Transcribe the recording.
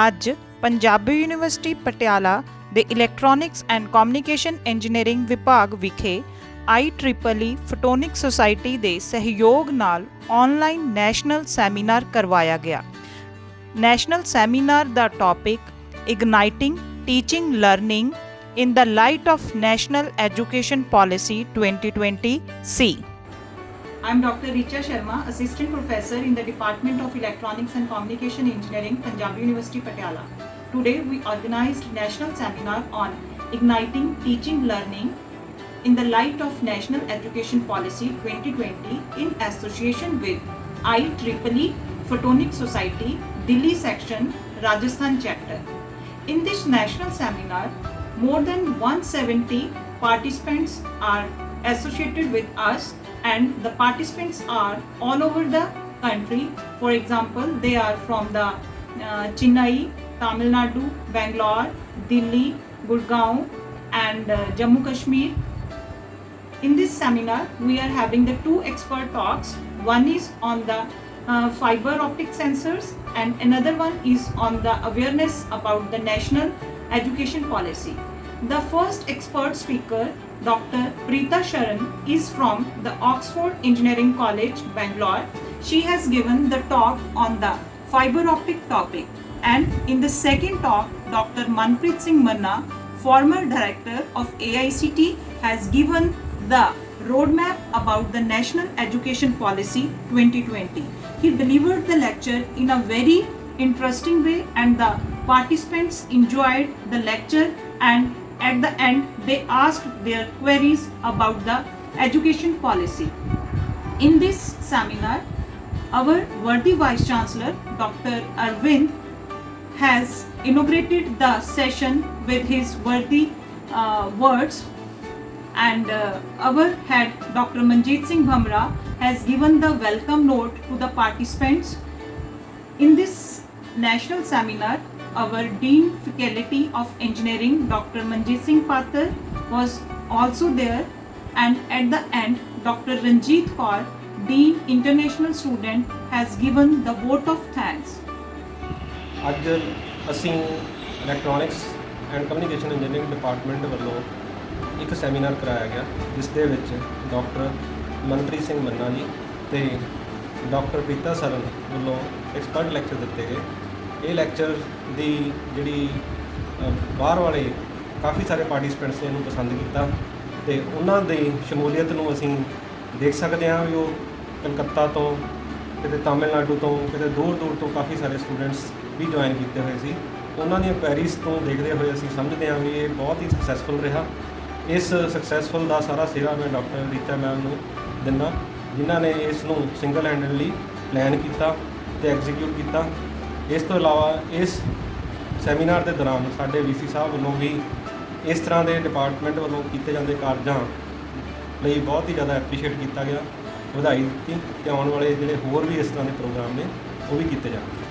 ਅੱਜ ਪੰਜਾਬੀ ਯੂਨੀਵਰਸਿਟੀ ਪਟਿਆਲਾ ਦੇ electronics and communication engineering ਵਿਭਾਗ ਵਿਖੇ IEEE ਫੋਟੋਨਿਕ ਸੁਸਾਇਟੀ ਦੇ ਸਹਿਯੋਗ ਨਾਲ ਆਨਲਾਈਨ ਨੈਸ਼ਨਲ ਸੈਮੀਨਾਰ ਕਰਵਾਇਆ ਗਿਆ। ਨੈਸ਼ਨਲ ਸੈਮੀਨਾਰ ਦਾ topic igniting teaching learning in the light of National Education Policy 2020 C. I am Dr. Richa Sharma, Assistant Professor in the Department of Electronics and Communication Engineering, Punjab University, Patiala. Today we organized National Seminar on Igniting Teaching Learning in the light of National Education Policy 2020 in association with IEEE Photonic Society, Delhi Section, Rajasthan Chapter. In this national seminar, more than 170 participants are associated with us, and the participants are all over the country. For example, they are from the Chennai, Tamil Nadu, Bangalore, Delhi, Gurgaon and Jammu Kashmir. In this seminar, we are having the two expert talks. One is on the fiber optic sensors and another one is on the awareness about the national education policy. The first expert speaker, Dr. Preeta Sharan, is from the Oxford Engineering College, Bangalore. She has given the talk on the fiber optic topic. And in the second talk, Dr. Manpreet Singh Manna, former director of AICT, has given the roadmap about the National Education Policy 2020. He delivered the lecture in a very interesting way and the participants enjoyed the lecture, and at the end they asked their queries about the education policy. In this seminar, our worthy Vice Chancellor Dr. Arvind has inaugurated the session with his worthy words, and our head Dr. Manjeet Singh Bhamra has given the welcome note to the participants. In this national seminar, our Dean Faculty of Engineering Dr. Manjeet Singh Patel was also there, and at the end Dr. Ranjit Kaur, Dean International Student, has given the vote of thanks. ਅੱਜ ਅਸੀਂ electronics and communication engineering department ਵੱਲੋਂ ਇੱਕ seminar ਕਰਾਇਆ ਗਿਆ, ਜਿਸ ਦੇ ਵਿੱਚ doctor Manpreet Singh ਮੰਨਾ ਜੀ ਤੇ ਡਾਕਟਰ ਪ੍ਰੀਤਾ ਸਰਨ ਵੱਲੋਂ ਐਕਸਪਰਟ ਲੈਕਚਰ ਦਿੱਤੇ ਗਏ। ਇਹ ਲੈਕਚਰ ਦੀ ਜਿਹੜੀ ਬਾਹਰ ਵਾਲੇ ਕਾਫੀ ਸਾਰੇ ਪਾਰਟੀਸਪੈਂਟਸ ਨੇ ਇਹਨੂੰ ਪਸੰਦ ਕੀਤਾ ਅਤੇ ਉਹਨਾਂ ਦੀ ਸ਼ਮੂਲੀਅਤ ਨੂੰ ਅਸੀਂ ਦੇਖ ਸਕਦੇ ਹਾਂ ਵੀ ਉਹ ਕਲਕੱਤਾ ਤੋਂ, ਕਿਤੇ ਤਾਮਿਲਨਾਡੂ ਤੋਂ, ਕਿਤੇ ਦੂਰ ਦੂਰ ਤੋਂ ਕਾਫੀ ਸਾਰੇ ਸਟੂਡੈਂਟਸ ਵੀ ਜੁਆਇਨ ਕੀਤੇ ਹੋਏ ਸੀ। ਉਹਨਾਂ ਦੀਆਂ ਕੁਐਰੀਜ਼ ਤੋਂ ਦੇਖਦੇ ਹੋਏ ਅਸੀਂ ਸਮਝਦੇ ਹਾਂ ਵੀ ਇਹ ਬਹੁਤ ਹੀ ਸਕਸੈਸਫੁਲ ਰਿਹਾ। ਇਸ ਸਕਸੈਸਫੁਲ ਦਾ ਸਾਰਾ ਸਿਹਰਾ ਮੈਂ ਡਾਕਟਰ ਰੀਤਾ ਮੈਮ ਨੂੰ ਦਿੰਦਾ, ਜਿਨ੍ਹਾਂ ਨੇ ਇਸ ਨੂੰ ਸਿੰਗਲ ਹੈਂਡਡਲੀ ਪਲੈਨ ਕੀਤਾ ਅਤੇ ਐਗਜ਼ੀਕਿਊਟ ਕੀਤਾ। ਇਸ ਤੋਂ ਇਲਾਵਾ ਇਸ ਸੈਮੀਨਾਰ ਦੇ ਦੌਰਾਨ ਸਾਡੇ VC ਸਾਹਿਬ ਵੱਲੋਂ ਵੀ ਇਸ ਤਰ੍ਹਾਂ ਦੇ ਡਿਪਾਰਟਮੈਂਟ ਵੱਲੋਂ ਕੀਤੇ ਜਾਂਦੇ ਕਾਰਜਾਂ ਲਈ ਬਹੁਤ ਹੀ ਜ਼ਿਆਦਾ ਐਪਰੀਸ਼ੀਏਟ ਕੀਤਾ ਗਿਆ, ਵਧਾਈ ਦਿੱਤੀ, ਅਤੇ ਆਉਣ ਵਾਲੇ ਜਿਹੜੇ ਹੋਰ ਵੀ ਇਸ ਤਰ੍ਹਾਂ ਦੇ ਪ੍ਰੋਗਰਾਮ ਨੇ ਉਹ ਵੀ ਕੀਤੇ ਜਾਣ।